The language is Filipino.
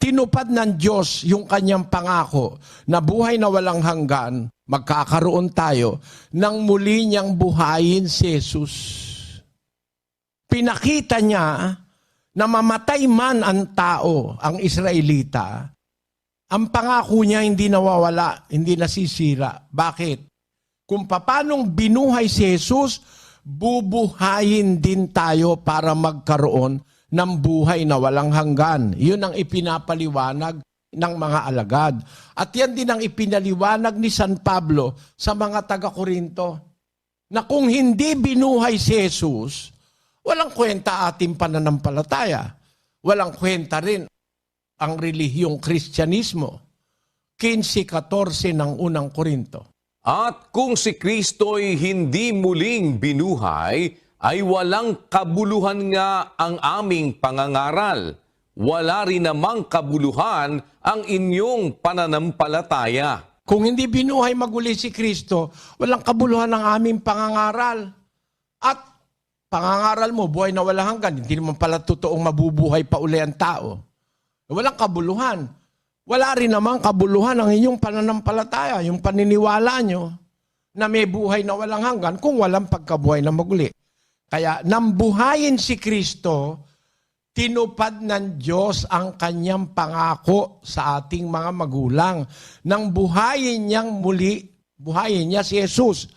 tinupad ng Diyos yung kanyang pangako na buhay na walang hanggan, magkakaroon tayo nang muli niyang buhayin si Jesus. Pinakita niya na mamatay man ang tao, ang Israelita, ang pangako niya hindi nawawala, hindi nasisira. Bakit? Kung paanong binuhay si Jesus, bubuhayin din tayo para magkaroon ng buhay na walang hanggan. Yun ang ipinapaliwanag ng mga alagad. At yan din ang ipinaliwanag ni San Pablo sa mga taga-Korinto. Na kung hindi binuhay si Jesus, walang kwenta ating pananampalataya. Walang kwenta rin ang relihiyong Kristyanismo. 15:14 ng unang Korinto. At kung si Kristo'y hindi muling binuhay, ay walang kabuluhan nga ang aming pangangaral. Wala rin namang kabuluhan ang inyong pananampalataya. Kung hindi binuhay maguli si Kristo, walang kabuluhan ang aming pangangaral. At pangangaral mo, buhay na walang hanggan, hindi naman pala totoong mabubuhay pa uli ang tao. Walang kabuluhan. Wala rin namang kabuluhan ang inyong pananampalataya, yung paniniwala nyo na may buhay na walang hanggan kung walang pagkabuhay na maguli. Kaya nang buhayin si Kristo, tinupad ng Diyos ang kanyang pangako sa ating mga magulang. Nang buhayin niyang muli, buhayin niya si Jesus.